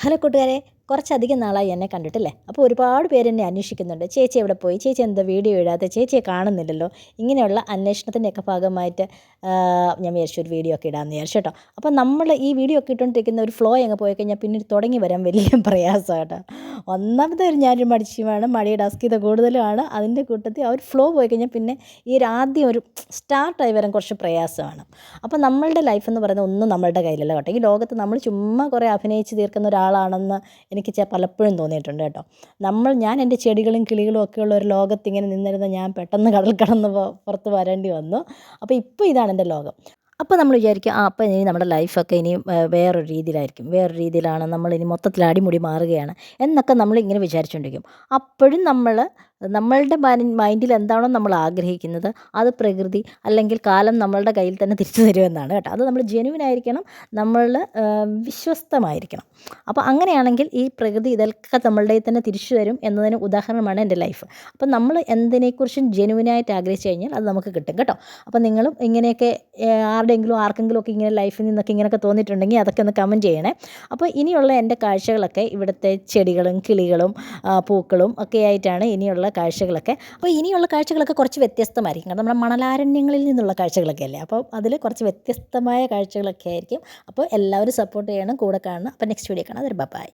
Hello കൂട്ടുകാരെ, കുറച്ചധികം നാളായി എന്നെ കണ്ടിട്ടില്ലേ? അപ്പോൾ ഒരുപാട് പേര് എന്നെ അന്വേഷിക്കുന്നുണ്ട്. ചേച്ചി എവിടെ പോയി? ചേച്ചി എന്താ വീഡിയോ ഇടാതെ? ചേച്ചിയെ കാണുന്നില്ലല്ലോ. ഇങ്ങനെയുള്ള അന്വേഷണത്തിൻ്റെയൊക്കെ ഭാഗമായിട്ട് ഞാൻ വിചാരിച്ചു ഒരു വീഡിയോ ഒക്കെ ഇടാമെന്ന് വിചാരിച്ചു കേട്ടോ. അപ്പോൾ നമ്മൾ ഈ വീഡിയോ ഒക്കെ ഇട്ടുകൊണ്ടിരിക്കുന്ന ഒരു ഫ്ലോ അങ്ങ് പോയി കഴിഞ്ഞാൽ പിന്നെ തുടങ്ങി വരാൻ വലിയ പ്രയാസമാണ് കേട്ടോ. ഒന്നാമത്തെ ഞാനൊരു മടിച്ചിയുമാണ്, മടിയുടെ അസ്കിത കൂടുതലുമാണ്. അതിൻ്റെ കൂട്ടത്തിൽ ആ ഒരു ഫ്ലോ പോയി കഴിഞ്ഞാൽ പിന്നെ ഈ ആദ്യം ഒരു സ്റ്റാർട്ടായി വരാൻ കുറച്ച് പ്രയാസമാണ്. അപ്പോൾ നമ്മളുടെ ലൈഫ് എന്ന് പറയുന്നത് ഒന്നും നമ്മളുടെ കയ്യിലല്ല കേട്ടോ. ഈ ലോകത്ത് നമ്മൾ ചുമ്മാ കുറേ അഭിനയിച്ച് തീർക്കുന്ന ഒരാളാണെന്ന് എനിക്ക് പലപ്പോഴും തോന്നിയിട്ടുണ്ട് കേട്ടോ. ഞാൻ എൻ്റെ ചെടികളും കിളികളും ഒക്കെയുള്ള ഒരു ലോകത്ത് ഇങ്ങനെ നിന്നിരുന്ന ഞാൻ പെട്ടെന്ന് കടൽ കടന്ന് പുറത്ത് വരേണ്ടി വന്നു. അപ്പോൾ ഇപ്പോൾ ഇതാണ് എൻ്റെ ലോകം. അപ്പോൾ നമ്മൾ വിചാരിക്കും അപ്പോൾ ഇനി നമ്മുടെ ലൈഫൊക്കെ ഇനി വേറൊരു രീതിയിലായിരിക്കും, വേറൊരു രീതിയിലാണ്, നമ്മളിനി മൊത്തത്തിൽ അടിമുടി മാറുകയാണ് എന്നൊക്കെ നമ്മളിങ്ങനെ വിചാരിച്ചുകൊണ്ടിരിക്കും. അപ്പോഴും നമ്മളുടെ മൈൻഡിൽ എന്താണോ നമ്മൾ ആഗ്രഹിക്കുന്നത് അത് പ്രകൃതി അല്ലെങ്കിൽ കാലം നമ്മളുടെ കയ്യിൽ തന്നെ തിരിച്ചു തരുമെന്നാണ് കേട്ടോ. അത് നമ്മൾ ജെന്യുവിനായിരിക്കണം, നമ്മൾ വിശ്വസ്തമായിരിക്കണം. അപ്പോൾ അങ്ങനെയാണെങ്കിൽ ഈ പ്രകൃതി ഇതൊക്കെ നമ്മളുടെ തന്നെ തിരിച്ചു തരും എന്നതിന് ഉദാഹരണമാണ് എൻ്റെ ലൈഫ്. അപ്പോൾ നമ്മൾ എന്തിനെക്കുറിച്ചും ജെന്യുവിനായിട്ട് ആഗ്രഹിച്ചു കഴിഞ്ഞാൽ അത് നമുക്ക് കിട്ടും കേട്ടോ. അപ്പോൾ നിങ്ങളും ഇങ്ങനെയൊക്കെ ആർക്കെങ്കിലും ഒക്കെ ഇങ്ങനെ ലൈഫിൽ നിന്നൊക്കെ ഇങ്ങനെയൊക്കെ തോന്നിയിട്ടുണ്ടെങ്കിൽ അതൊക്കെ ഒന്ന് കമൻറ്റ് ചെയ്യണേ. അപ്പോൾ ഇനിയുള്ള എൻ്റെ കാഴ്ചകളൊക്കെ ഇവിടുത്തെ ചെടികളും കിളികളും പൂക്കളും ഒക്കെ ആയിട്ടാണ് ഇനിയുള്ള കാഴ്ചകളൊക്കെ. അപ്പോൾ ഇനിയുള്ള കാഴ്ചകളൊക്കെ കുറച്ച് വ്യത്യസ്തമായിരിക്കും. കാരണം നമ്മുടെ മണലാരണ്യങ്ങളിൽ നിന്നുള്ള കാഴ്ചകളൊക്കെ അല്ലേ. അപ്പോൾ അതിൽ കുറച്ച് വ്യത്യസ്തമായ കാഴ്ചകളൊക്കെ ആയിരിക്കും. അപ്പോൾ എല്ലാവരും സപ്പോർട്ട് ചെയ്യണം, കൂടെ കാണണം. അപ്പോൾ നെക്സ്റ്റ് വീഡിയോ കാണാം. അതൊരു ബൈ.